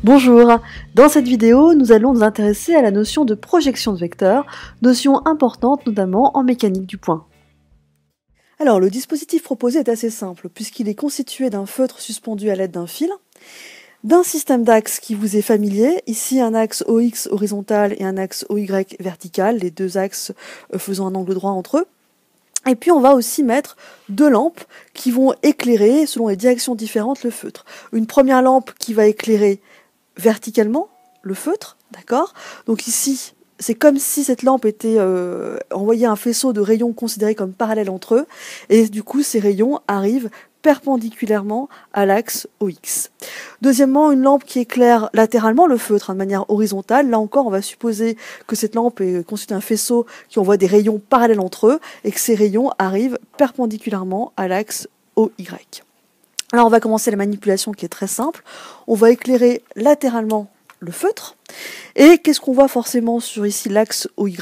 Bonjour, dans cette vidéo, nous allons nous intéresser à la notion de projection de vecteurs, notion importante notamment en mécanique du point. Alors, le dispositif proposé est assez simple, puisqu'il est constitué d'un feutre suspendu à l'aide d'un fil, d'un système d'axes qui vous est familier, ici un axe OX horizontal et un axe OY vertical, les deux axes faisant un angle droit entre eux. Et puis on va aussi mettre deux lampes qui vont éclairer, selon les directions différentes, le feutre. Une première lampe qui va éclairer verticalement le feutre, d'accord? Donc ici, c'est comme si cette lampe était envoyait un faisceau de rayons considérés comme parallèles entre eux, et du coup ces rayons arrivent perpendiculairement à l'axe OX. Deuxièmement, une lampe qui éclaire latéralement le feutre de manière horizontale. Là encore, on va supposer que cette lampe est constituée d'un faisceau qui envoie des rayons parallèles entre eux, et que ces rayons arrivent perpendiculairement à l'axe OY. Alors on va commencer la manipulation qui est très simple. On va éclairer latéralement le feutre. Et qu'est-ce qu'on voit forcément sur ici l'axe OY?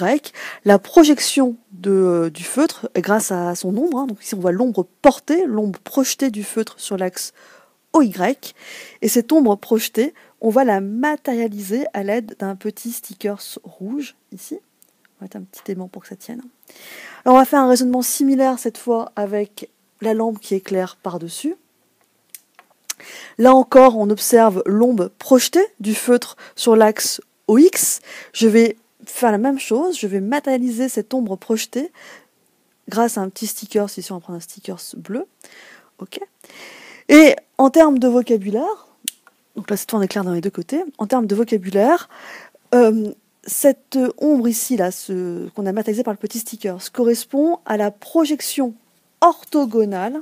La projection du feutre grâce à son ombre. Donc ici on voit l'ombre portée, l'ombre projetée du feutre sur l'axe OY. Et cette ombre projetée, on va la matérialiser à l'aide d'un petit sticker rouge ici. On va mettre un petit aimant pour que ça tienne. Alors on va faire un raisonnement similaire cette fois avec la lampe qui éclaire par-dessus. Là encore, on observe l'ombre projetée du feutre sur l'axe OX. Je vais faire la même chose, je vais matérialiser cette ombre projetée grâce à un petit sticker, ici on va prendre un sticker bleu. Ok. Et en termes de vocabulaire, donc là cette fois on éclaire dans les deux côtés, en termes de vocabulaire, cette ombre ici, là, qu'on a matérialisée par le petit sticker, correspond à la projection orthogonale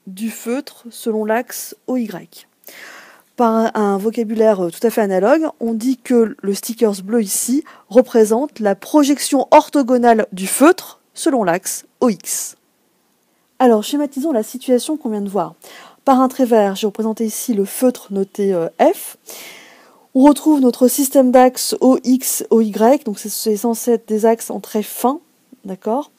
du feutre selon l'axe OY. Par un vocabulaire tout à fait analogue, on dit que le sticker bleu ici représente la projection orthogonale du feutre selon l'axe OX. Alors, schématisons la situation qu'on vient de voir. Par un trait vert, j'ai représenté ici le feutre noté F. On retrouve notre système d'axes OX, OY, donc c'est censé être des axes en trait fin, d'accord ?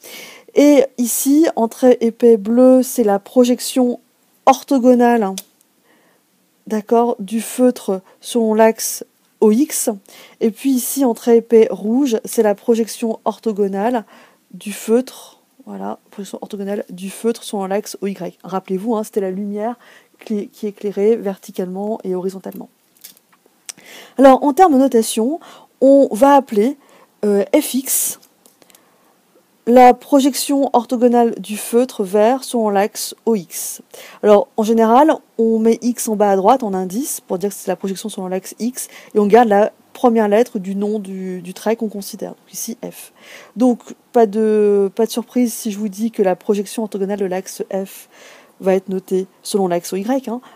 Et ici, en trait épais bleu, c'est la projection orthogonale, d'accord, du feutre selon l'axe OX. Et puis ici, en trait épais rouge, c'est la projection orthogonale du feutre, voilà, projection orthogonale du feutre selon l'axe OY. Rappelez-vous, c'était la lumière qui éclairait verticalement et horizontalement. Alors, en termes de notation, on va appeler Fx la projection orthogonale du feutre vert selon l'axe OX. Alors, en général, on met X en bas à droite en indice pour dire que c'est la projection selon l'axe X, et on garde la première lettre du nom du trait qu'on considère, donc ici F. Donc, pas de surprise si je vous dis que la projection orthogonale de l'axe F va être notée selon l'axe OY,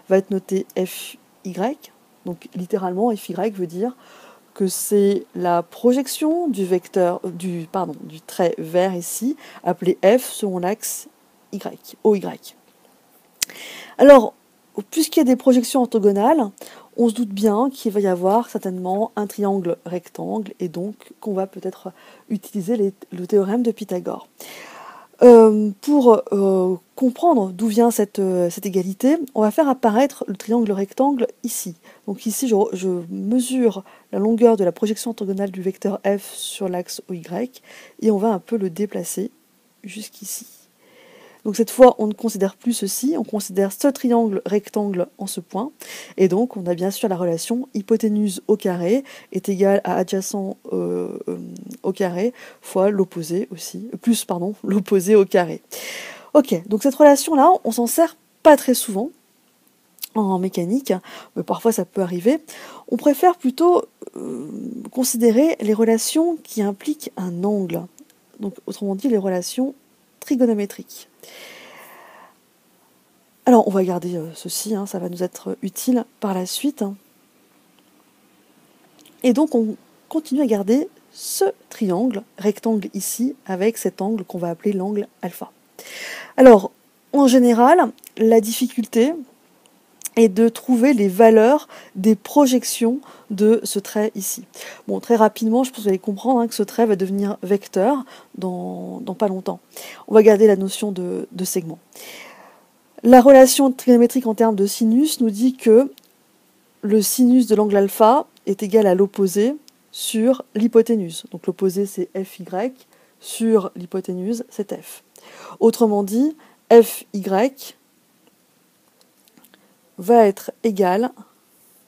va être notée FY. Donc, littéralement, FY veut dire que c'est la projection du vecteur du trait vert ici, appelé F selon l'axe OY. Alors, puisqu'il y a des projections orthogonales, on se doute bien qu'il va y avoir certainement un triangle rectangle, et donc qu'on va peut-être utiliser le théorème de Pythagore. Pour comprendre d'où vient cette égalité, on va faire apparaître le triangle rectangle ici. Donc ici, je mesure la longueur de la projection orthogonale du vecteur F sur l'axe OY, et on va un peu le déplacer jusqu'ici. Donc cette fois, on ne considère plus ceci, on considère ce triangle rectangle en ce point, et donc on a bien sûr la relation hypoténuse au carré est égale à adjacent au carré fois l'opposé aussi, plus l'opposé au carré. Ok, donc cette relation-là, on s'en sert pas très souvent en mécanique, mais parfois ça peut arriver. On préfère plutôt considérer les relations qui impliquent un angle, donc autrement dit les relations trigonométriques. Alors on va garder ceci, ça va nous être utile par la suite. Et donc on continue à garder ce triangle rectangle ici avec cet angle qu'on va appeler l'angle alpha. Alors en général, la difficulté est de trouver les valeurs des projections de ce trait ici. Bon, très rapidement, je pense que vous allez comprendre que ce trait va devenir vecteur dans pas longtemps. On va garder la notion de segment. La relation trigonométrique en termes de sinus nous dit que le sinus de l'angle alpha est égal à l'opposé sur l'hypoténuse. Donc l'opposé c'est FY, sur l'hypoténuse c'est F. Autrement dit, FY va être égal,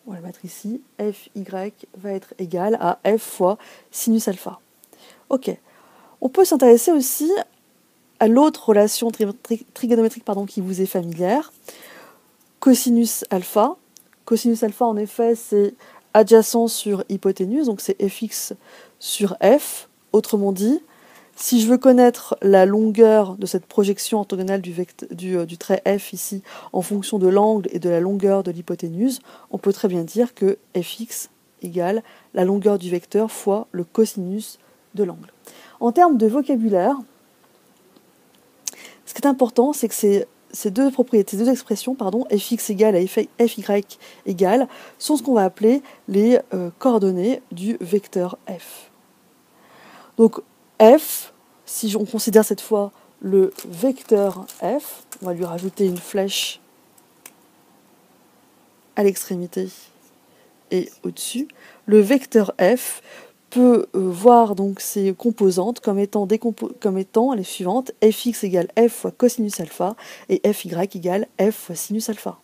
on va le mettre ici, FY va être égal à F fois sinus alpha. Ok. On peut s'intéresser aussi à l'autre relation trigonométrique qui vous est familière, cosinus alpha. Cosinus alpha, en effet, c'est adjacent sur hypoténuse, donc c'est fx sur f. Autrement dit, si je veux connaître la longueur de cette projection orthogonale du trait f ici en fonction de l'angle et de la longueur de l'hypoténuse, on peut très bien dire que fx égale la longueur du vecteur fois le cosinus de l'angle. En termes de vocabulaire, ce qui est important, c'est que ces deux propriétés, ces deux expressions, fx égale à fy égale, sont ce qu'on va appeler les coordonnées du vecteur f. Donc f, si on considère cette fois le vecteur f, on va lui rajouter une flèche à l'extrémité et au-dessus. Le vecteur f peut voir donc ses composantes comme étant les suivantes: fx égale f fois cosinus alpha et fy égale f fois sinus alpha.